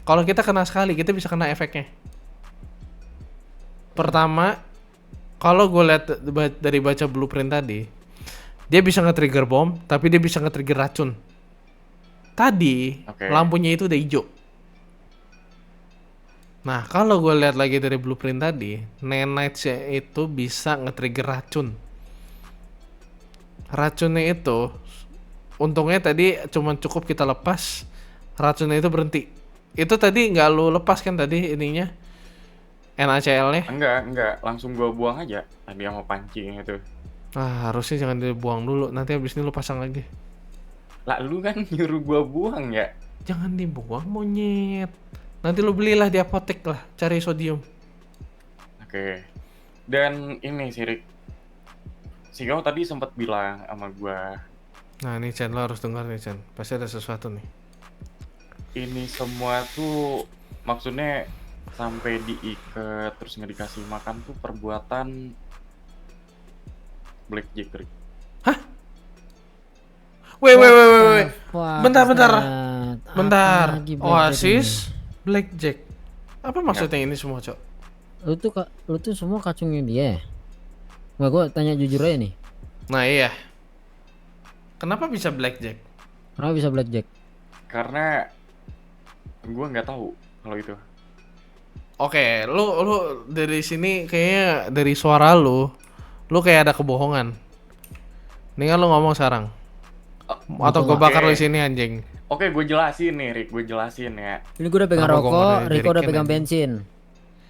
Kalau kita kena sekali, kita bisa kena efeknya. Pertama, kalau gue lihat dari baca blueprint tadi, dia bisa nge-trigger bom, tapi dia bisa nge-trigger racun. Tadi Oke. lampunya itu udah hijau. Nah, kalau gue lihat lagi dari blueprint tadi, nanites itu bisa nge-trigger racun. Racunnya itu, untungnya tadi cuman cukup kita lepas, racunnya itu berhenti. Itu tadi nggak lu lepas kan tadi ininya, NaCl-nya? Enggak. Langsung gua buang aja. Tadi sama pancing itu. Ah, harusnya jangan dibuang dulu. Nanti habis ini lu pasang lagi. Lah lu kan nyuruh gua buang ya. Jangan dibuang monyet. Nanti lu belilah di apotek lah, cari sodium. Oke. Dan ini sih Rick. Si kau tadi sempat bilang sama gua, Nah nih Chan, lo harus dengar nih Chan. Pasti ada sesuatu nih. ini semua tuh maksudnya sampai diikat terus nggak dikasih makan tuh perbuatan blackjack, Rick. Weh. Fuck, Bentar. Ustaz. Bentar. Apalagi blackjack Oasis, Blackjack. Apa maksudnya ini semua, Cok? ini? Lu tuh semua kacungin dia. Nggak, gua tanya jujur aja nih. Nah, iya. Kenapa bisa Blackjack? Kenapa bisa blackjack? Karena gua nggak tahu kalau itu. Oke, lu dari sini kayaknya dari suara lu kayak ada kebohongan. Mendingan lu ngomong sekarang. Atau gue Oke. bakar lu di sini anjing. Oke, gue jelasin nih, Rick. Gue jelasin ya. Ini gua udah pegang Kenapa gua rokok, nggak Rico udah dirikin pegang aja? bensin.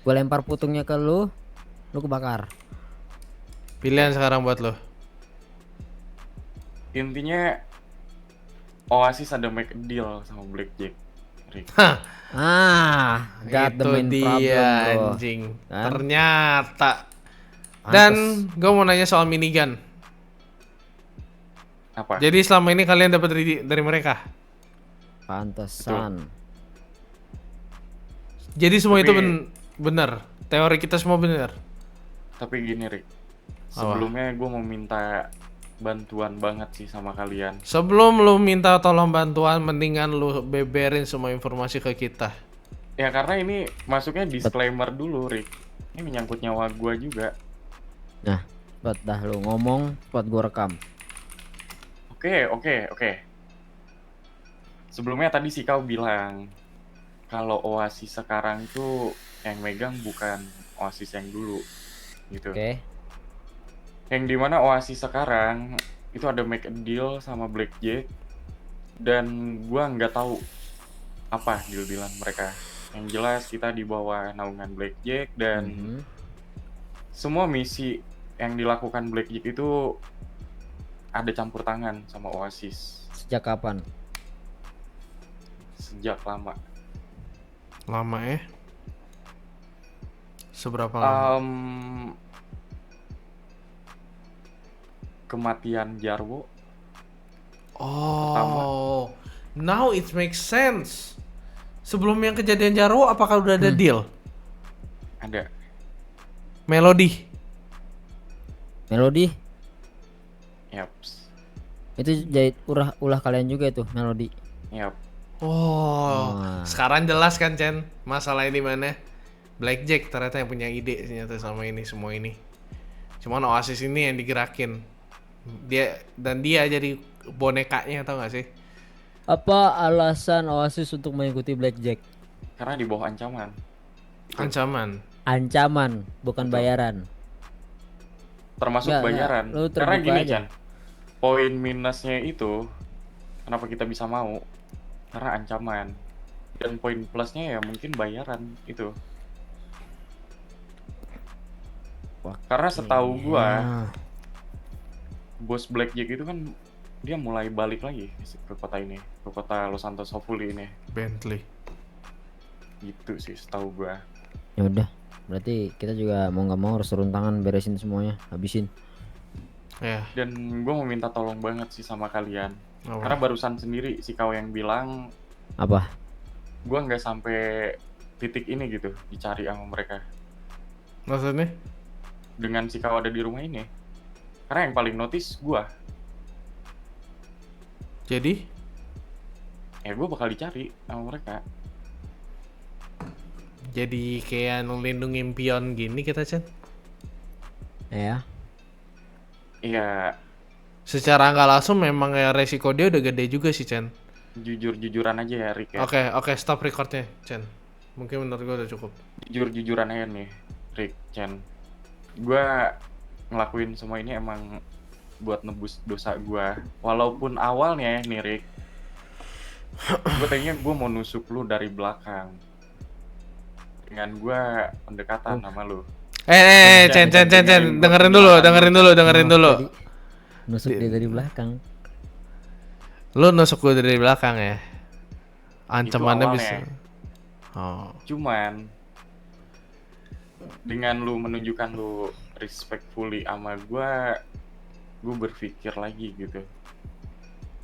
Gua lempar putungnya ke lu kebakar. Pilihan sekarang buat lu. Intinya Oasis ada make a deal sama Blackjack, Rick. Hah, Got the itu main dia problem, bro. anjing. Kan? Ternyata. Pantes. Dan gue mau nanya soal minigun. Apa? Jadi selama ini kalian dapat dari mereka. Pantesan. Jadi semua Tapi- itu benar. Teori kita semua benar. Tapi gini, Rick. Sebelumnya gue mau minta bantuan banget sih sama kalian. Sebelum lu minta tolong bantuan, mendingan lu beberin semua informasi ke kita. Ya karena ini masuknya disclaimer dulu, Rick. Ini menyangkut nyawa gue juga. Nah, buat dah lu ngomong, buat gua rekam. Oke. Sebelumnya tadi si kau bilang kalau Oasis sekarang tuh yang megang bukan Oasis yang dulu, gitu. Oke. Yang dimana Oasis sekarang itu ada make a deal sama Blackjack dan gua nggak tahu apa deal-dealan mereka. Yang jelas kita di bawah naungan Blackjack dan Mhm. semua misi yang dilakukan Blackjack itu ada campur tangan sama Oasis Sejak kapan? sejak lama. Lama ya? Seberapa lama? Kematian Jarwo. Oh, now it makes sense. Sebelum yang kejadian Jarwo, apakah udah ada deal? Ada. Melody. Melodi Yaps. itu jahit ulah kalian juga itu Melodi. Yap. Oh, Wah. sekarang jelas kan Chen masalah ini mana? Blackjack ternyata yang punya ide ternyata sama ini semua ini. Cuman Oasis ini yang digerakin. Dia jadi bonekanya, tau gak sih? Apa alasan Oasis untuk mengikuti Blackjack? Karena di bawah ancaman. Ancaman. Ancaman, bukan Betul. bayaran. Termasuk Nggak, bayaran. lu Karena terbuka gini aja. Chan. Poin minusnya itu kenapa kita bisa mau? Karena ancaman. Dan poin plusnya ya mungkin bayaran itu. Karena setahu gua bos Blackjack itu kan dia mulai balik lagi ke kota ini, ke kota Los Santos Hopefully ini. Bentley. Gitu sih setahu gua. Ya udah, berarti kita juga mau nggak mau harus turun tangan beresin semuanya, habisin. Ya. Dan gua mau minta tolong banget sih sama kalian. Apa? Karena barusan sendiri si kau yang bilang Apa? gua nggak sampai titik ini gitu dicari sama mereka. Maksudnya? Dengan si kau ada di rumah ini. Karena yang paling notice gua. Jadi? Ya gua bakal dicari sama mereka. Jadi kayak ngelindungin pion gini kita Chen? Ya. Iya, Secara nggak langsung memang ya resiko dia udah gede juga sih Chen. jujur-jujuran aja ya Rick ya. Oke, stop recordnya Chen. Mungkin menurut gue udah cukup. Jujur-jujuran aja nih Rick, Chen. Gua ngelakuin semua ini emang buat nebus dosa gua. Walaupun awalnya nih Rick, gue tadinya gue mau nusuk lu dari belakang dengan gua pendekatan sama lu. Chen, dengerin dulu. Nusuk dia dari belakang. Lu nusuk gue dari belakang ya. Ancamannya Itu bisa. awalnya. Oh. Cuman dengan lu menunjukkan lu respectfully sama gue berpikir lagi gitu.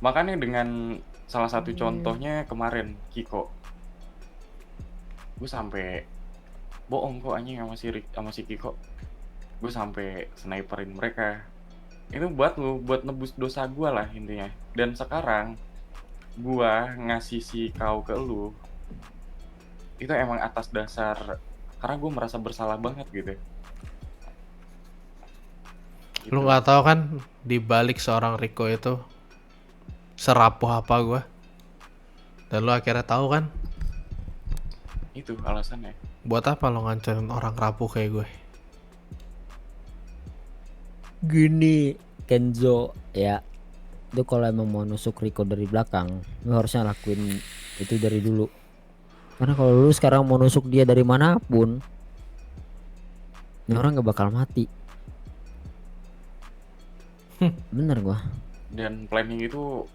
Makanya dengan salah satu contohnya kemarin Kiko, gue sampai bohong kok anjing sama si sama si Kiko. Gue sampai sniperin mereka. Itu buat lu, buat nebus dosa gue lah intinya. Dan sekarang gue ngasih si kau ke lu, itu emang atas dasar karena gue merasa bersalah banget gitu. Lu nggak tahu kan di balik seorang Rico itu serapuh apa gua. Dan lu akhirnya tahu kan Itu alasannya. buat apa lo ngancurin orang rapuh kayak gue. Gini Kenzo ya, itu kalau emang mau nusuk Rico dari belakang lu harusnya lakuin itu dari dulu, karena kalau lu sekarang mau nusuk dia dari manapun ini orang gak bakal mati. Bener gua. Dan planning itu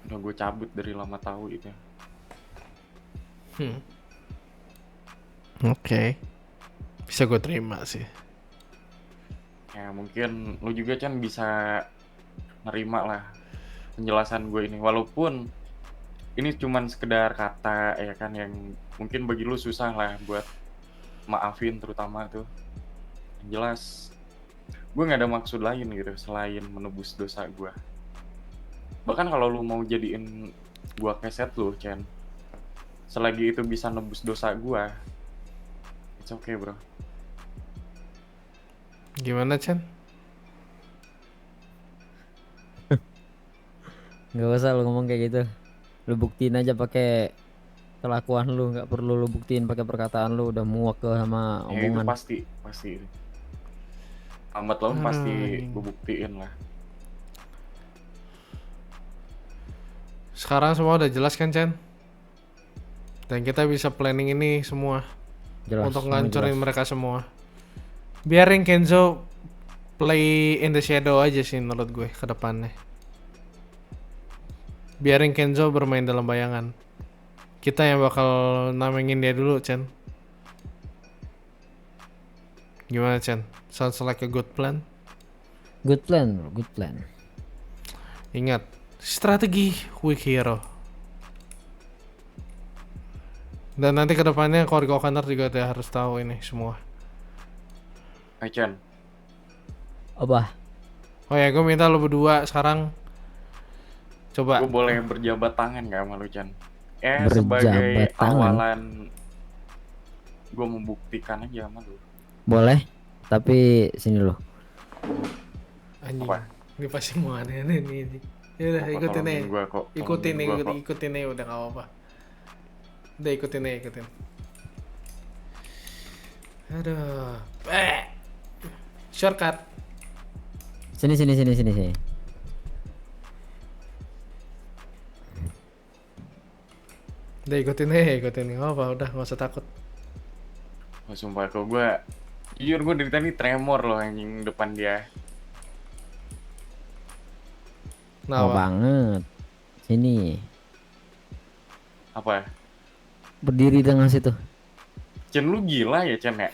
udah gue cabut dari lama tahu itu. Oke. Bisa gue terima sih. Ya mungkin lu juga kan bisa nerima lah penjelasan gue ini, walaupun ini cuman sekedar kata ya kan, yang mungkin bagi lu susah lah buat maafin terutama tuh. Yang jelas gue nggak ada maksud lain gitu selain menebus dosa gue. Bahkan kalau lu mau jadiin gue keset lu Chen, selagi itu bisa nebus dosa gue, it's okay bro. Gimana Chen? Nggak usah lu ngomong kayak gitu, lu buktiin aja pakai kelakuan lu, nggak perlu lu buktiin pakai perkataan lu, udah muak ke sama Ya itu omongan. pasti amat laun pasti gue buktiin lah. Sekarang semua udah jelas kan Chen? Dan kita bisa planning ini semua Jelas, untuk semua ngancurin jelas. mereka semua. Biarin Kenzo play in the shadow aja sih menurut gue ke depannya. Biarin Kenzo bermain dalam bayangan. Kita yang bakal namengin dia dulu, Chen. Gimana, Chen? Sounds like a good plan. Good plan bro, good plan. Ingat, strategi weak hero. Dan nanti ke depannya keluarga O'Connor juga udah harus tahu ini semua. Hai Chen, Apa? Oh ya, gue minta lo berdua sekarang coba. gue boleh berjabat tangan gak sama lu Chen? Berjabat Sebagai tangan? awalan gue membuktikan aja sama lu. Boleh, tapi sini lo. Anjing. Apa? Ini pasti mau aneh-aneh nih. Ya udah Apa, ikutin tolongin aja. gua kok, Ikutin tolongin gua nih, kok. ikutin aja udah gak apa-apa. Udah ikutin aja, ikutin. Aduh. Shortcut. Sini. Udah ikutin aja, ikutin. Gak apa, udah gak usah takut. Oh, sumpah kok gue, jujur gue dari tadi tremor loh anjing depan dia. Nah, Mau banget. Sini. Apa? Berdiri tengah situ. Chen lu gila ya Chen ya?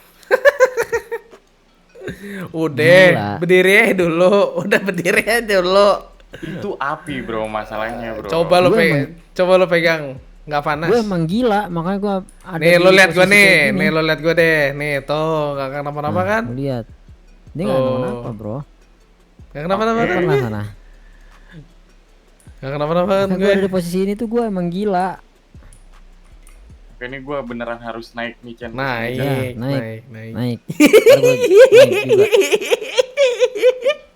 udah, Gila. berdiri aja dulu. Udah berdiri aja dulu. Itu api bro masalahnya bro. Coba lo Gue pegang. Coba lo pegang. Nggak panas. Gue emang gila, makanya gue ada Nih di lo lihat gue posisi nih. kayak gini. Nih lo lihat gue deh. Nih tuh nggak kenapa-napa kan? Lu lihat. Dia nggak Oh. kenapa bro. Nggak kenapa-napa kan? Pernah sana. Nggak kenapa-napa kan Gue gue? ada di posisi ini tuh gue emang gila. Oke, ini gue beneran harus naik nih Chen. Naik, Ya, naik, naik. naik. Naik. Ntar gua naik juga.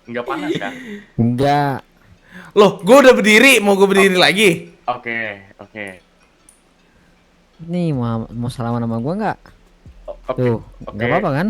Nggak panas kan? Enggak. Loh, gue udah berdiri. Mau gue berdiri lagi? Oke. Nih mau salaman sama gue nggak? Oke. Tuh, Oke. nggak apa-apa kan?